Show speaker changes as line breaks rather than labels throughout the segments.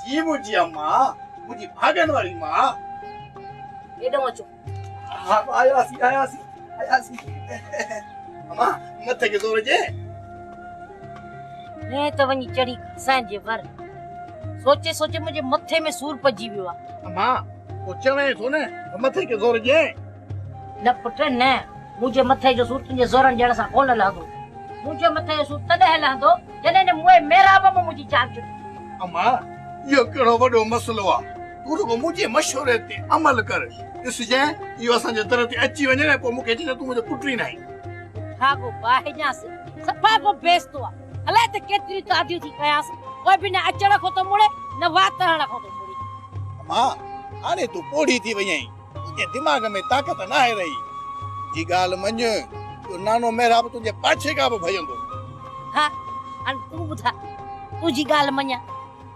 जी मुझी अम्मा मुझी भागन वाली मां
एडो अचो
हाँ आयासी अम्मा मथे के जोर जे
मैं तो वनी चढ़ी खसान जे वर सोचे सोचे मुझे मथे में सूर पजी वियो आहे।
अम्मा वो चवे थो ने मथे के जोर जे
न पुट न मुझे मथे जो सूर तुंहिंजे ज़ोरनि ॼण सां कोन लहंदो। मुझे मथे जो सूर तॾहिं लहंदो जॾहिं ने मुंहिंजे मेराब में मुंहिंजी जान छुटी।
अम्मा यो कहिड़ो वॾो मसलो आहे तूं रुगो मुंहिंजे मशवरे ते अमल कर ॾिसजे इहो असांजे दर ते अची वञे न पोइ मूंखे चए तूं मुंहिंजो पुट ई न आहीं।
हा को बाहिजांसि सफ़ा को बेस्तो आहे। अलाए त केतिरी तादियूं थी कयांसि कोई बि न अचण खां त मुड़े न वातरण खां त मुड़े।
अम्मा हाणे तूं पोड़ी थी वई आहीं तुंहिंजे दिमाग़ में ताक़त न आहे रही जी ॻाल्हि मञ तो नानो मेहराब तुंहिंजे पाछे खां बि भॼंदो।
हा हाणे तूं ॿुधा तुंहिंजी ॻाल्हि मञा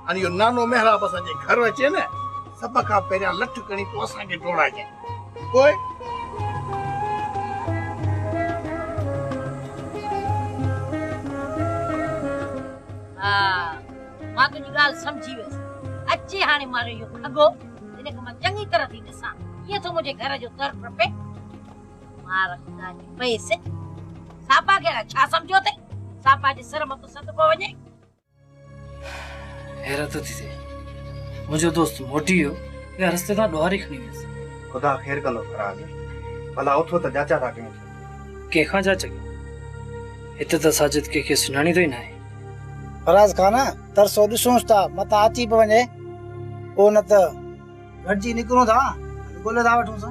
हाणे इहो नानो मेहराब असांजे घर अचे न सभ खां पहिरियां लठ खणी तूं असांखे डोड़ाइजांइ पोइ
हा मां तुंहिंजी ॻाल्हि सम्झी वियसि। अचे हाणे मारो इहो खगो हिन खे मां चङी तरह थी ॾिसां कीअं थो मुंहिंजे घर जो तर टपे। मार ख़ुदा जी पैसे सापा खे छा सम्झो अथई सापा जे सिर मथां सद पियो वञे।
हैरत थी थिए मुंहिंजो दोस्त मोटी वियो या रस्ते तां ॾुहारी खणी वियुसि।
खुदा ख़ैर कंदो फराज भला उथो त जाचा था कयूं
कंहिंखां जा चई हिते त साजिद कंहिंखे सुञाणींदो ई न आहे।
फराज खान तरसो ॾिसूंसि था मथां अची पियो वञे पोइ न त गॾिजी निकिरूं था ॻोल्हे था वठूंसि।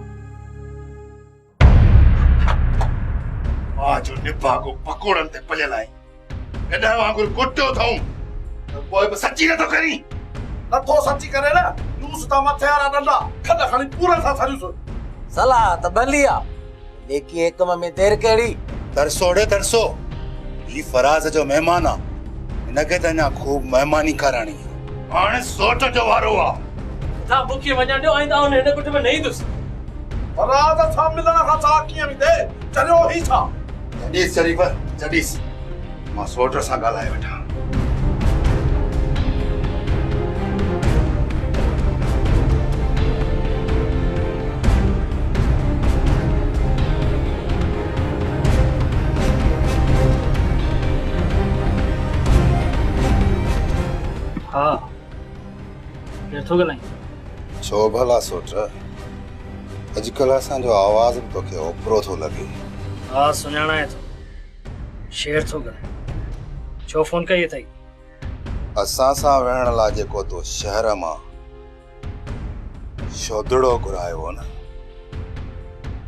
आज निभागो पकोड़नि ते पलियल आहे एॾा वांगुरु कोटियो अथऊं त पोइ बि सची नथो करी
नथो सची करे न यूस त मथे वारा डंडा खॾ खणी पूरे सां सरियुसि।
सलाह त भली आहे लेकी हिकम में देर कहिड़ी।
तरसो ॾे तरसो ही फराज जो महिमान आहे हिनखे त अञा खूब महिमानी कराइणी आहे।
हाणे सोट जो वारो आहे
था बुकी वञा ॾियो ऐं तव्हां हिन कुट में न ईंदुसि।
फराज सां मिलण खां छा कीअं बि थिए चरियो ई छा।
जॾीस शरीफ जॾीस मां सोट सां ॻाल्हाए वेठा।
हाँ केर थो ॻाल्हाई
छो भला सोट अॼुकल्ह असांजो आवाज़ बि तोखे ओपरो थो लॻे।
हा सुञाणाए थो शेर थो ॻाल्हाए छो फोन कई अथई।
असां सां विहण लाइ जेको तो शहर मां शोधड़ो घुरायो हो न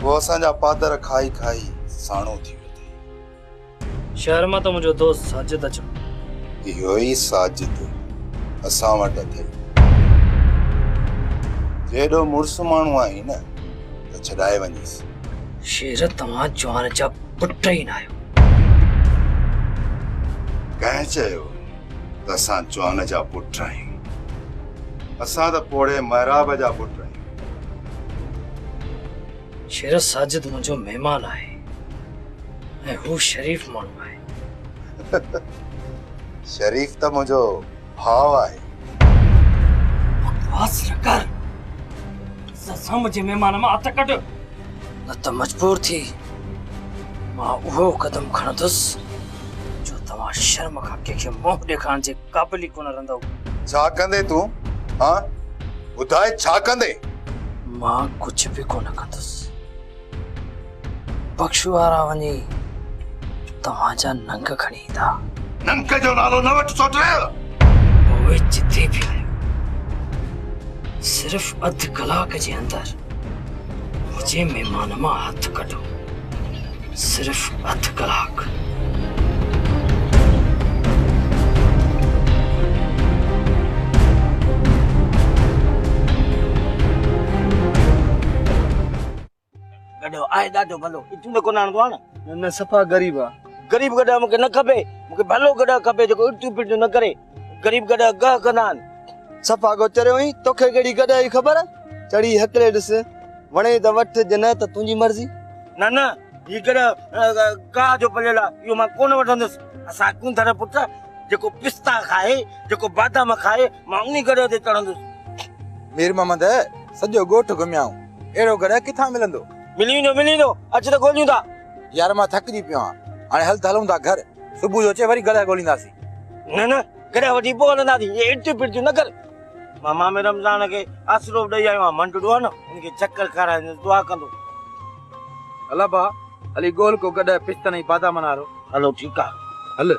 वो असांजा पादर खाई खाई साणो थी वियो।
शहर मां त मुंहिंजो दोस्त साजिद अचो
इहो ई साजिद असां वटि अथई जेॾो मुड़ुसु माण्हू आहीं न त छॾाए वञीसि।
शेर तव्हां जवान जा पुट ई न आहियो।
कंहिं चयो त असां जवान जा पुट आहियूं असां त पोड़े महराब जा पुट आहियूं।
शेर साजिद मुंहिंजो महिमान आहे ऐं हू शरीफ़ माण्हू आहे।
शरीफ़ त मुंहिंजो भाउ आहे।
बकवास न कर ससा मुंहिंजे महिमान मां हथ कढ न त मजबूर थी मां उहो कदम खणंदुसि जो तव्हां शर्म खां कंहिंखे मुंहुं ॾेखारण जे क़ाबिल ई कोन रहंदव।
छा कंदे तूं हाँ ॿुधाए छा कंदे।
मां कुझु बि कोन कंदुसि बख्शू वारा वञी तव्हांजा नंग खणी ईंदा।
नंग जो नालो न वठ सोट
उहे जिते बि आहियो सिर्फ़ अधु कलाक जे अंदरि मुंहिंजे महिमान मां हथ कढो सिर्फ़ अधु कलाक।
गॾो आहे ॾाढो भलो इतू कोन आणंदो आहे न।
न सफ़ा ग़रीब आहे।
गरीब गॾा मूंखे न खपे मूंखे भलो गॾा खपे जेको इटू पिटू न करे। गरीब गॾा गह कंदा आहिनि।
सफ़ा को चरियो ई तोखे कहिड़ी गॾ जी ख़बर चढ़ी हकले ॾिस वणे त वठ जे न त तुंहिंजी मर्ज़ी।
न न ही गॾ गाह जो पलियल आहे इहो मां कोन वठंदुसि। असां कुंथर पुट जेको पिस्ता खाए जेको बादाम खाए मां उनी गॾ ते चढ़ंदुसि।
मीर मोहम्मद सॼो ॻोठ घुमियाऊं, अहिड़ो गॾ किथां मिलंदो?
मिली वेंदो अच त ॻोल्हियूं था।
यार मां थकिजी पियो आहियां, हाणे हल त हलूं था घर, सुबुह जो अचे वरी गॾ ॻोल्हींदासीं।
न गॾ वठी पोइ हलंदासीं, ये इर्तियूं पिर्तियूं न कर। मां मामे रमज़ान खे आसरो ॾेई आयो आहियां, मंटड़ो आहे न उनखे चक्कर खाराईंदुसि, दुआ कंदो।
हला भा हली गोल को गॾ पिस्तन ऐं बादाम नारो।
हलो ठीकु आहे
हल।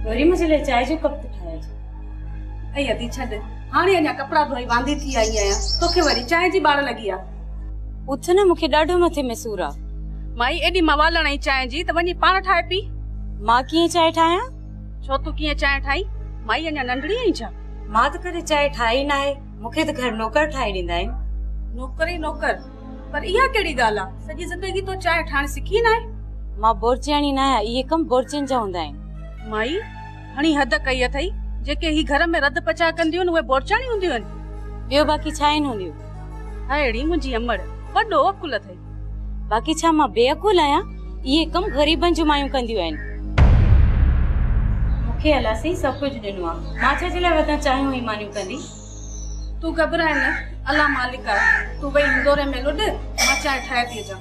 वरी मुझे लिए चाय जो कप ठाया ऐं अदी छॾ, हाणे अञा कपड़ा धोई वांदी थी आई आहियां, तोखे वरी चाय जी बाड़ लगी आ।
उथ न, मूंखे ॾाढो मथे में सूर आहे।
माई एडी मवालण आई चाय जी त वञी पाण ठाहे पी।
मां कीअं चाय ठाहियां?
छो तू कीअं चाय ठाही? माई अञा नंढड़ी आई छा?
मां त कॾहिं चाय ठाही न आहे, मूंखे त घर नौकर ठाहे ॾींदा आहिनि।
नौकर ई नौकर, पर इहा कहिड़ी ॻाल्हि आहे? सॼी ज़िंदगी तो चाय ठाहिण सिखी न आहे।
मां बोरचियाणी न आहियां, इहे कम बोरचियुनि जा हूंदा आहिनि।
माई हणी हद कई अथई, जेके ही घर में रद पचा कंदियूं उहे बोरचाणी हूंदियूं आहिनि।
ॿियो बाक़ी छा आहिनि हूंदियूं?
अहिड़ी मुंहिंजी अमड़ वॾो अकुल अथई।
बाक़ी छा मां बेअकुल आहियां? इहे कम ग़रीबनि जूं मायूं कंदियूं आहिनि। मूंखे अलासी सभु कुझु ॾिनो आहे, मां छा जे लाइ वधां चाहियूं ई मानियूं कंदी?
तू घबराए न, अल्लाह मालिक आहे। तू वई हिंदोरे में लुॾ, मां चाय ठाहे थी अचां।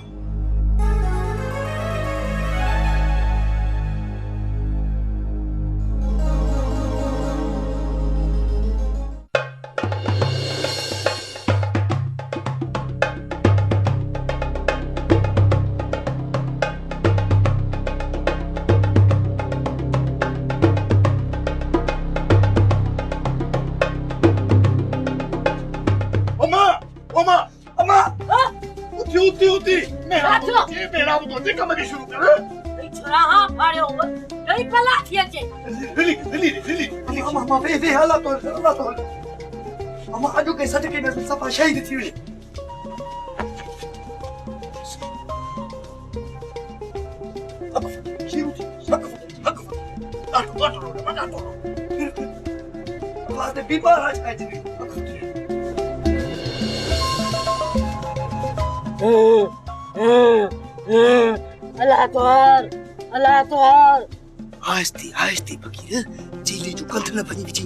आहिस्ती आहिस्ती फकीर, जेली जो कंध न भॼी विझी।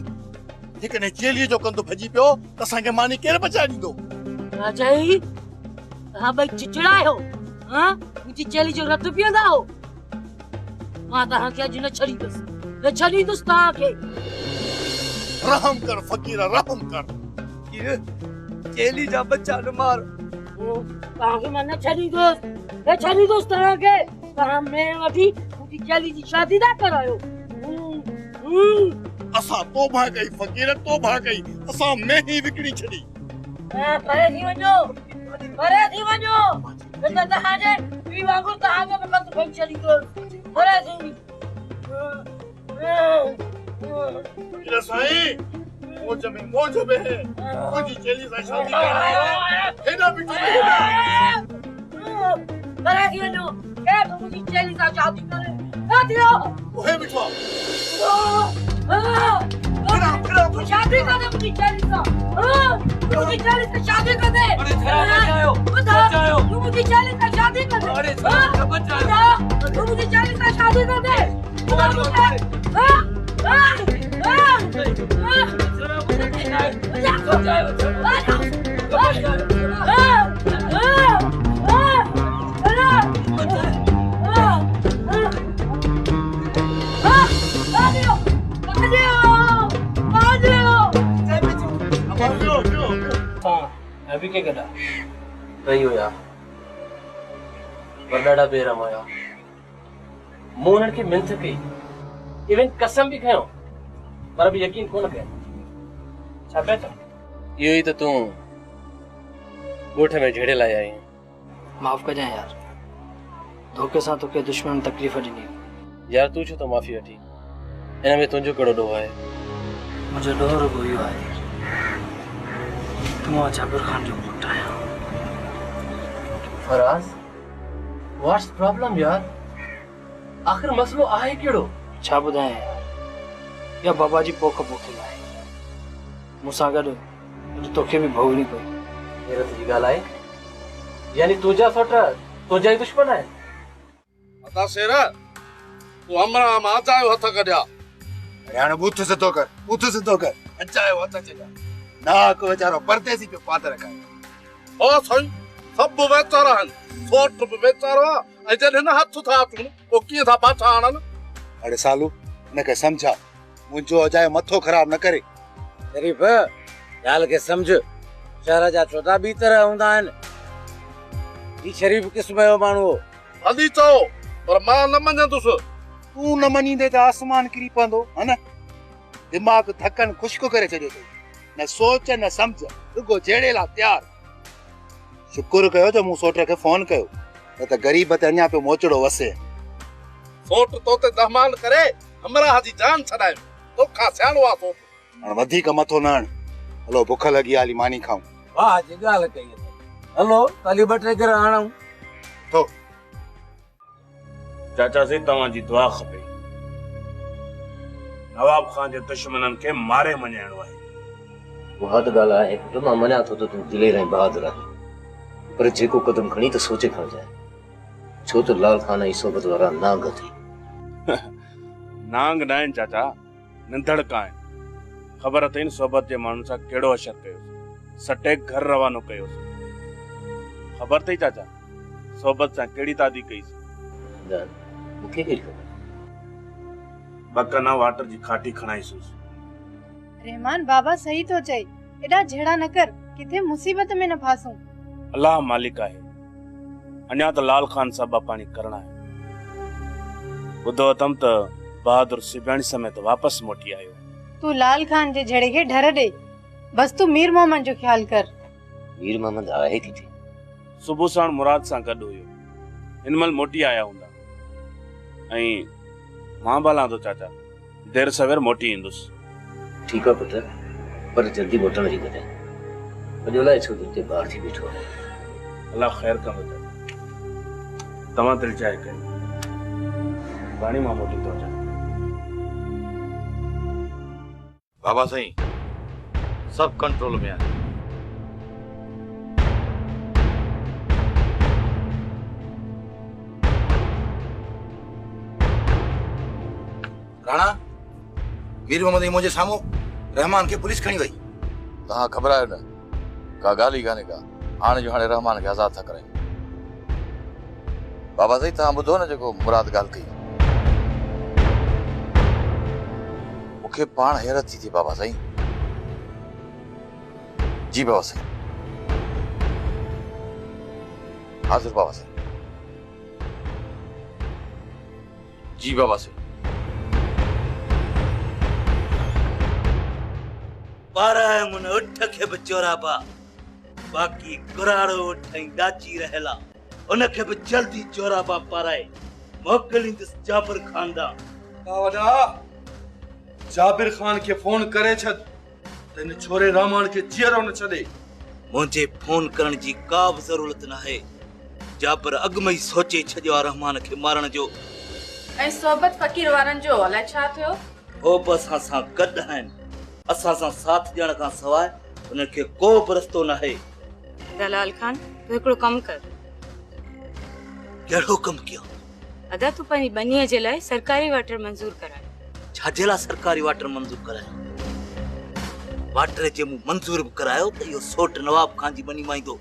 जेकॾहिं जेलीअ जो कंध भॼी पियो त असांखे मानी केरु बचाए ॾींदो?
राजाई तव्हां ॿई चिचड़ा आहियो, हां मुंहिंजी जेली जो रत पीअंदा हो। मां तव्हांखे अॼु न छॾींदुसि, न छॾींदुसि तव्हांखे।
रहम कर फकीर, रहम कर।
जेली जा बच्चा न मार।
तव्हांखे मां न छॾींदुसि, न छॾींदुसि तव्हांखे। तव्हां में वठी मुंहिंजी जेली जी शादी था करायो।
असां तौबा कई फकीर, तौबा कई, असां में ही विकिणी छॾी।
परे थी वञो, परे थी वञो, न त तव्हांजे पीउ वांगुरु तव्हांजो बि कतु भई छॾींदुसि। परे थी।
फकीर साईं, मौज में मुंहिंजी जेली सां शादी करायो। हेॾा बि
परे थी वञो, केरु मुंहिंजी जेली सां शादी करे? न थियो।
ओहे बिठो
शादी करे मुंहिंजी जेली सां। मुंहिंजी जेली सां शादी करे। तूं मुंहिंजी जेली सां शादी करे। तूं मुंहिंजी जेली सां शादी करे।
अभी क्या करा रही हो यार, वॾा बेरम हुया। मूं उन्हनि खे मिंथ कई, इवन कसम भी खयो, पर बि यकीन कोन कयो। छा पिया चओ? इहो ई त तूं ॻोठ में झेड़े लाइ आई। माफ़ कजांइ यार, धोखे सां तोखे दुश्मन तकलीफ़ ॾिनी। यार तूं छो तो माफ़ी वठी? हिन में तुंहिंजो कहिड़ो ॾोह आहे? मुंहिंजो ॾोह रुॻो इहो आहे, तूं जाबिर खान जो पुटु आहियां। फराज़, व्हाट्स प्रॉब्लम यार? आखिर मसलो आहे कहिड़ो? छा ॿुधायां यार, या बाबा जी पोख पोखियल आहे। मूंसां गॾु तोखे भी भोगणी पई हैरत जी ॻाल्हि आहे यानी तुंहिंजा सट तुंहिंजा ई दुश्मन आहिनि
अदा शेर तू हमरा मां चायो हथ कढिया
अरे हाणे बूथ सिधो कर अचायो हथ चला ना को वीचारो परदेसी पे पात रखा
ओ साईं सब वेचारा आहिनि सोट बि वेचारो आहे ऐं जॾहिं न हथ था अचूं पोइ कीअं था पाछा आणनि
अरे सालू इनखे सम्झा मुंहिंजो अजायो मथो ख़राब न करे
शरीफ़ ॻाल्हि खे सम्झ शहर जा छोटा ॿी तरह हूंदा आहिनि ही शरीफ़ क़िस्म जो माण्हू हो
हली चओ पर मां न मञंदुसि
तू न मञींदे त आसमान किरी पवंदो है न दिमाग़ थकन खुश्क करे छॾियो अथई न सोच न सम्झ रुगो जहिड़े लाइ तयार शुक्र कयो जो मूं सोट खे फोन कयो न त ग़रीब ते अञा पियो मोचड़ो वसे
सोट तो ते दहमान करे हमरा जी जान छॾाए तोखां सियाणो आहे सोट
हाणे वधीक मथो न हण हलो बुख लॻी हाली मानी खाऊं
वाह जी ॻाल्हि कई अथई हलो काली ॿ टे घर आणूं
तो
चाचा से तव्हांजी दुआ खपे नवाब खान जे दुश्मननि खे मारे मञाइणो आहे
उहा त ॻाल्हि आहे पुट मां मञा थो त तूं दिलेर ऐं बहादुर आहीं पर जेको कदम खणी त सोचे खणजांइ छो त लाल खान जी सोबत वारा नांग थी
नांग न आहिनि चाचा निंधड़का आहिनि ख़बर अथई सोबत जे माण्हुनि सां कहिड़ो अशर कयोसि सटे घर रवानो कयोसि ख़बर अथई चाचा सोबत सां कहिड़ी तादी कईसि
मूंखे कहिड़ी ख़बर
बकना वाटर जी खाटी खणाईसुसि
रहमान बाबा सही तो चई एॾा झेड़ा न कर किथे मुसीबत में न फासूं
अल्लाह मालिक आहे अञा त लाल खान साहब पाणी करणा आहे ॿुधो अथमि त बहादुर सिबियाणी समेत वापसि मोटी आयो
तू लाल खान जे झेड़े खे ढर ॾे बस तू मीर मोहम्मद जो ख्याल कर
मीर मोहम्मद आहे किथे
सुबुह साण मुराद सां गॾु हुयो हिनमहिल मोटी आया हूंदा ऐं मां भला थो चाचा देर सवेर मोटी ईंदुसि
ठीक आहे पुत्र पर जल्दी मोटण जी कॾहिं अॼु अलाए छो हिते ॿार थी बीठो आहे
अल्लाह ख़ैर कंदो चाचा तव्हां दिलि चाहे कयो पाणी मां मोटी थो अचां
बाबा साईं सब कंट्रोल में आहे
राणा मीर मोहम्मद मुंहिंजे साम्हूं रहमान खे पुलिस खणी वई
तव्हां घबरायो न का ॻाल्हि ई कान्हे का हाणे जो हाणे रहमान खे आज़ादु था करायूं बाबा साईं तव्हां ॿुधो न जेको मुराद ॻाल्हि कई मूंखे पाण हैरत थी बाबा साईं जी बाबा साईं हाज़िर बाबा साईं जी बाबा साईं
बारह मुन उठ के भी चोराबा बाकी गुराड़ो उठई डाची रहला उनखे भी जल्दी चोराबा पाराए मोकलिंदस जाबिर खान दा
वॾा जाबिर खान के फोन करे छॾ त इन छोरे रहमान के जीअरो न छॾे
मुझे फोन करण जी का भी जरूरत न है जाबिर अॻु में ई सोचे छॾियो आहे रहमान के मारण जो
ऐं सोबत फ़कीर वारनि जो अलाए छा थियो
हो बस असां गॾु आहिनि असां सां साथ ॾियण खां सवाइ उनखे को बि रस्तो न आहे
दलाल खान तू हिकिड़ो कमु कर
कहिड़ो कमु कयो
अदा तू पंहिंजी बनीअ जे लाइ सरकारी वाटर मंज़ूर कराए
छाजे लाइ सरकारी वाटर मंज़ूर करायो वाटर जे मूं मंज़ूर बि करायो त इहो सोट नवाब खान जी बनी मां ईंदो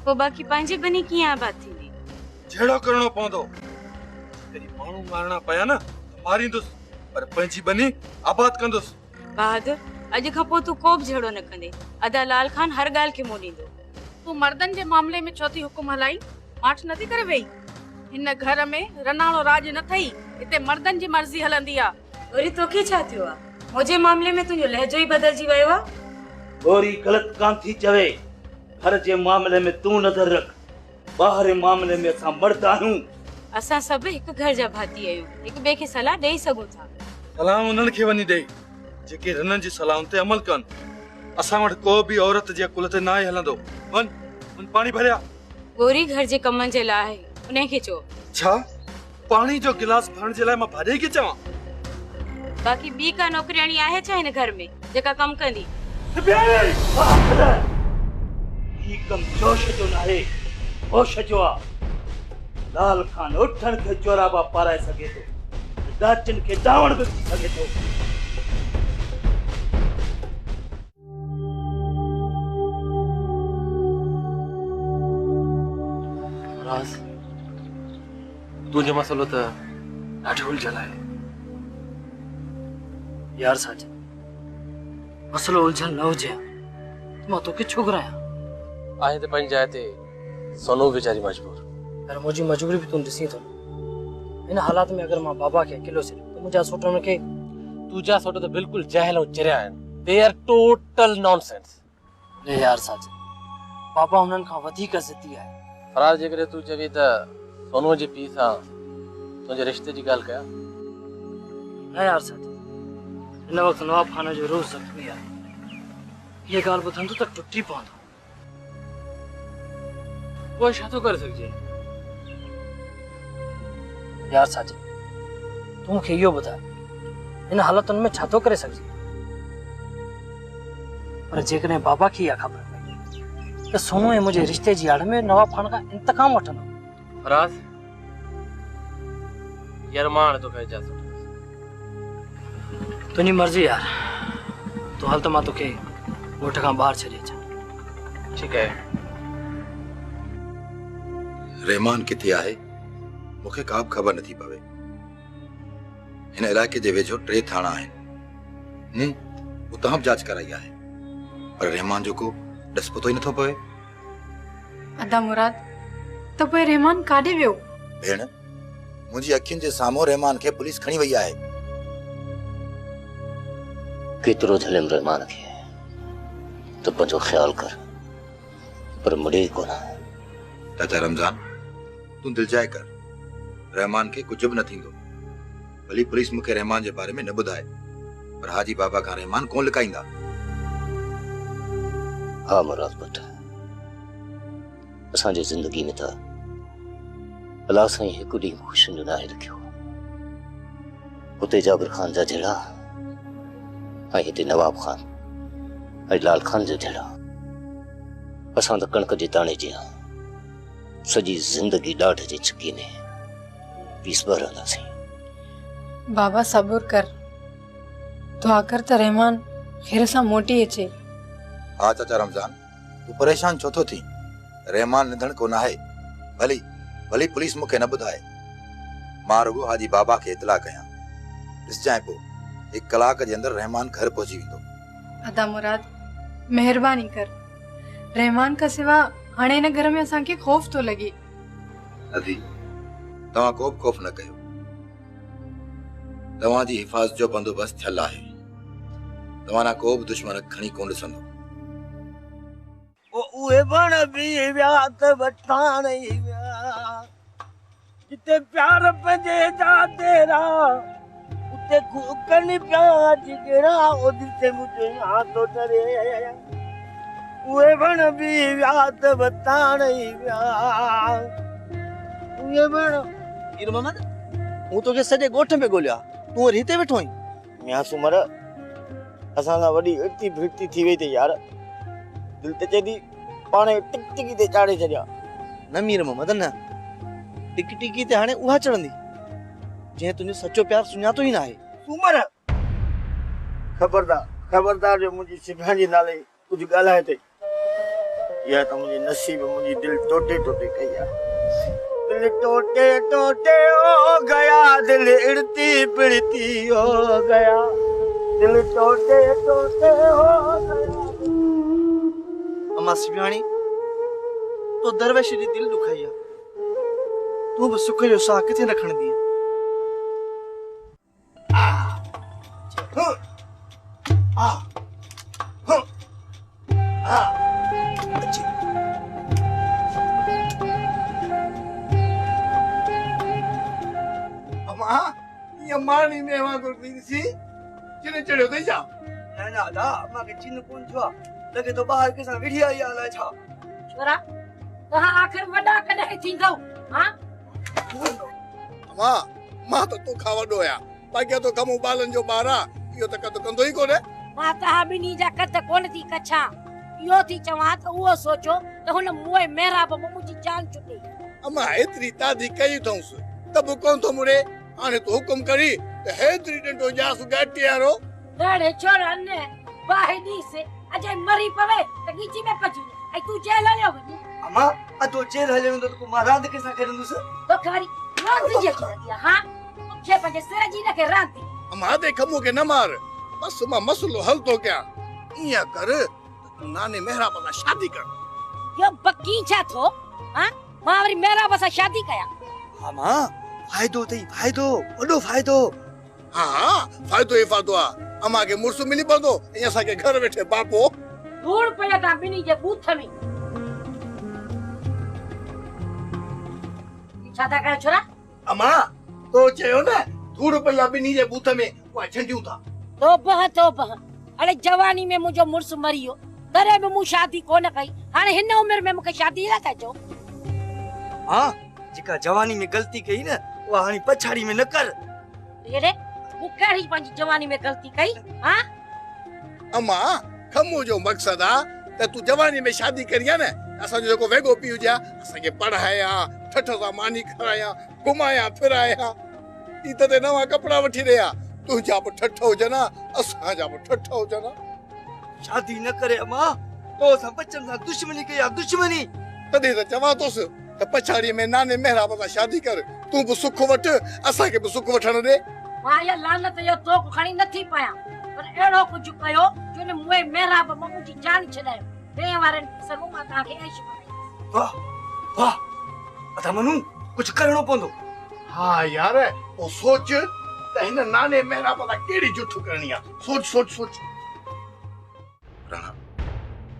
पोइ बाक़ी पंहिंजी बनी कीअं आबाद थींदी
जहिड़ो करणो पवंदो तेरी माण्हू मारणा पिया न मारींदुसि पर पंहिंजी बनी आबाद कंदुसि
बहादुर अॼु खां पोइ तू को बि झगड़ो न कंदे अदा लाल खान हर ॻाल्हि खे मोड़ींदो
तू मर्दन जे मामले में छो थी हुकुम हलाई माठ नथी करे वेई हिन घर में रनाणो राज न थई हिते मर्दन जी मर्ज़ी हलंदी आ
वरी तोखे छा थियो आ मुंहिंजे मामले में तुंहिंजो लहजो ई बदलजी वियो आ
गोरी गलत कान थी चवे घर जे मामले में तू नज़र रख ॿाहिरि मामले में असां मर्द आहियूं
असां सभु हिकु घर जा भाती आहियूं हिकु ॿिए खे सलाह ॾेई सघूं था
सलाम उन्हनि खे वञी ॾेई जेके हिननि जी सलाहनि ते अमल कनि असां वटि को बि औरत जे कुल ते न हलंदो वञ पाणी भरिया
गोरी घर जे कमनि जे लाइ उन खे चओ
छा पाणी जो गिलास भरण जे लाइ मां भाॼी खे चवां
बाक़ी ॿी का नौकरियाणी आहे छा हिन घर में जेका कमु कंदी
ही कम जोश जो नाहे होश जो आ लाल खान उठण के चोराबा पाराए सके तो दाचन के दावण भी थी सके तो
राज तुझे मसलो तो ॾाढो उलझल आहे यार साजन मसलो उलझल न हुजे मां तोखे छो घुरायां
आहे त पंहिंजी जाइ ते सोनू बेचारी मजबूर
पर मुंहिंजी मजबूरी बि तूं ॾिसी थो इन हालात में अगर मां बाबा खे अकेलो छॾियो त मुंहिंजा सोट हुनखे
तुझा सोट त बिल्कुलु जहल ऐं चिरिया आहिनि दे आर टोटल नॉनसेंस
ले यार साजन बाबा हुननि खां वधीक ज़िद्दी आहे
फरार जेकॾहिं तूं चवी त सोनूअ जे पीउ सां तुंहिंजे रिश्ते जी ॻाल्हि कयां
न यार साजन हिन वक़्तु नवाब खान जो रूह ज़ख्मी आहे ये ॻाल्हि ॿुधंदो त टुटी पवंदो पोइ छा थो करे सघिजे यार साजन तूं मूंखे इहो ॿुधाए हिन हालतुनि में छा थो करे सघिजे पर जेकॾहिं बाबा खे इहा ख़बर पई त सोनू ऐं मुंहिंजे रिश्ते जी आड़ में नवाब खान खां इंतकाम वठंदो
फराज यार मां हाणे तोखे इजाज़त
तुंहिंजी मर्ज़ी यार तूं हल त मां तोखे ॻोठ खां ॿाहिरि छॾे अचां
ठीकु आहे
रहमान किथे आहे मूंखे का बि ख़बर नथी पवे हिन इलाइक़े जे वेझो 3 थाणा आहिनि उतां बि जांच कराई आहे पर रहमान जो को ॾस पतो ई नथो पवे
अदा मुराद तो पोइ रहमान काॾे वियो
भेण मुंहिंजी अखियुनि जे साम्हूं रहमान खे पुलिस खणी वई आहे
केतिरो झलम रहमान खे तो पंहिंजो ख्याल कर पर मुड़े कोन
चाचा रमजान तूं दिलजाए कर रहमान खे कुछ भी न थींदो भली पुलिस मूंखे रहमान जे बारे में न ॿुधाए पर हाजी बाबा खां रहमान कोन लिकाईंदा
हाँ मुराद भट्ट असांजी ज़िंदगी में त अलाह साईं हिकु ॾींहुं ख़ुशियुनि जो नाहे रखियो हुते जाबिर खान जा जहिड़ा ऐं हिते नवाब खान ऐं लाल खान जा जहिड़ा असां त कणक जे दाणे जियां सॼी ज़िंदगी ॾाढ जे चकी में पीसबा रहंदासीं
बाबा सबुर कर दुआ कर त रहमान खैर सां मोटी अचे
हाँ चाचा रमजान तू परेशान छो थो थी रहमान निधन कोन आहे भली भली पुलिस मूंखे न ॿुधाए मां रुगो हाजी बाबा खे इतला कयां ॾिसजांइ पोइ 1 कलाक जे अंदर रहमान घर पहुची वेंदो
अदा मुराद मेहरबानी कर रहमान का सिवा हाणे हिन घर में असांखे खौफ तो लगे
अदी तव्हां को बि खौफ़ न कयो तव्हां जी हिफ़ाज़त जो बंदोबस्त थियल आहे तव्हां ना को बि दुश्मन खणी कोन ॾिसंदो
उहे वण बि विया त वठाण ई विया जिते प्यार पंहिंजे जा तेरा उते कनि पिया जिगरा ओदिते मुझे हाथो डरे उहे वण बि विया त वठाण ई विया उहे वण
हीर मोहम्मद हूं तोखे सॼे ॻोठ में ॻोल्हिया तूं वरी हिते वेठो आहीं
मियां सुमर असां सां वॾी इर्ती भिड़ती थी वई अथई यार दिल त चए थी पाणे टिकटिकी ते चाढ़े छॾिया
न मीर मोहम्मद न टिकटिकी ते हाणे उहा चढ़ंदी जंहिं तुंहिंजो सचो प्यार सुञातो ई न आहे
सुमर खबरदार जो मुंहिंजी सिफां जे नाले कुझु ॻाल्हाए अथई इहा त मुंहिंजी नसीब मुंहिंजी दिल टोटे टोटे कई आहे दिल टोटे टोटे हो गया दिल इड़ती पिड़ती हो गया दिल टोटे टोटे हो गया
अम्मा सिबियाणी तो दरवेश जी दिल दुखाई आहे तूं बि सुख जो साह किथे न खणंदी
अम्मा ये मारनी में वहां को सी चिने चढ़ो दे जा
ना दा अम्मा के चिन कोन छुआ लगे तो बाहर के सां विढ़ी आई आला छा
छोरा तहां आखिर वडा कॾहिं थींदो हां
अम्मा मां तो तू खा वडो या बाकी तो कम बालन जो बारा यो त कद कंदो ही कोने
मां तव्हां ॿिन्ही जा कद कोन थी कछा इहो थी चवां त उहो सोचो त हुन मुए मेहराब मुंहिंजी जान छुटी
अमा एतिरी तादी कई अथऊंसि त बि कोन थो मुड़े हाणे तूं हुकुम करी त हेतिरी डंडो जास गाटी यारो
ॾाढे छोरन बाहि ॾीस अजय मरी पवे त ॻीची में पजी ऐं तूं जेल हलियो वञी
अमा अदो जेल हलियो वेंदो त मां रांदि कंहिंसां खेॾंदुसि
तोखे वरी रांदि जी अची लॻी आहे हा मूंखे पंहिंजे सिर जी न खे रांदि
अमा दे खमू के न मार बस मां मसलो हल तो कयां इया कर तू नाने मेहराब सां शादी कर
यो बकी छा थो हां मां वरी मेहराब सां शादी कया
हा मां फायदो तई फायदो वडो फायदो
हां फायदो ही फायदो आ अमा के मुर्सु मिली पवंदो ऐं असां के घर वेठे बापो
धूड़ पया ता बिनी जे बूथ में छा था कयो छोरा
अमा तो चयो न धूड़ पया बिनी जे बूथ में वा छंडियूं था
तोबह अरे जवानी में मुझो मुर्स मरियो तरे में मु शादी कोन कई हाने हिन उम्र में मुके शादी ला था चो
हां जेका जवानी में गलती कई न वा हानी पछाड़ी में न कर
रे मुके ही पंजी जवानी में गलती कई हां
अमा खमू जो मकसद आ त तू जवानी में शादी करिया न असा जो को वेगो पियो जा असा के पढ़ाया ठठ सा मानी खराया घुमाया फिराया ई त नवा कपड़ा वठी रया तू जा ब ठठ हो जना असा जा ब ठठ हो जना
शादी न करे अमा तो सा बच्चन सा दुश्मनी के या दुश्मनी
तदे त चवा तोस त पछाड़ी में नाने मेहराब सां शादी कर तू भी सुख वठ असा के भी सुख वठण दे
मां या लानत यो तो खणी नथी पाया पर एड़ो कुछ कयो जो ने मुए मेहराब मुंजी जान छडायो बे वारन सगो मां ता के ऐश
वाह वाह अदा मनु कुछ करणो पवंदो
हां यार ओ सोच त हिन नाने मेहराब सां केड़ी जुठ करनी आ सोच सोच सोच
राणा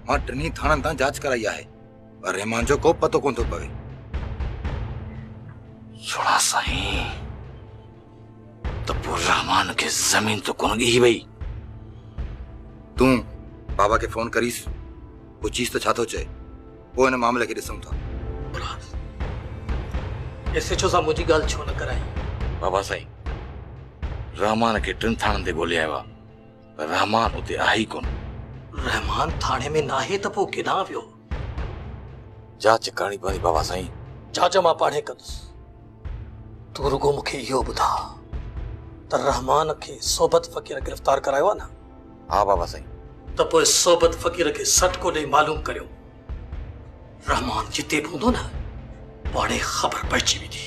मां टिनी थाणनि तां जांच कराई आहे पर रहमान जो को पतो कोन थो पवे
छोड़ा साईं तो पोइ रहमान के जमीन तो कोन गी वई
तू बाबा के फोन करीस पुछीस तो छा थो चए पोइ हिन मामले खे ॾिसूं था
ऐसे छो सा मुझी गाल छो न कराई
बाबा साईं रहमान के टिन थाणनि ते ॻोल्हे आयो आहे पर रहमान उते आहे ई कोन
रहमान थाने में ना है तो वो केदा वियो
जांच करणी पवंदी बाबा साईं
जांच मां पाड़े कंदुसि तू रुगो मूंखे इहो ॿुधा त रहमान खे सोबत फ़कीर गिरफ़्तार करायो आहे न
हा बाबा साईं
त पोइ सोबत फ़कीर खे सटको ॾेई मालूम करियो रहमान जिते बि हूंदो न पाड़े ख़बर पइजी वेंदी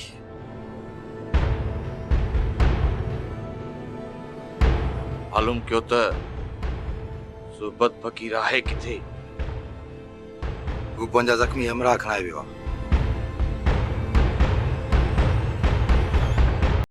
मालूम कयो त सोबत फ़कीर आहे किथे
हू पंहिंजा ज़ख़्मी हमरा खणाए वियो आहे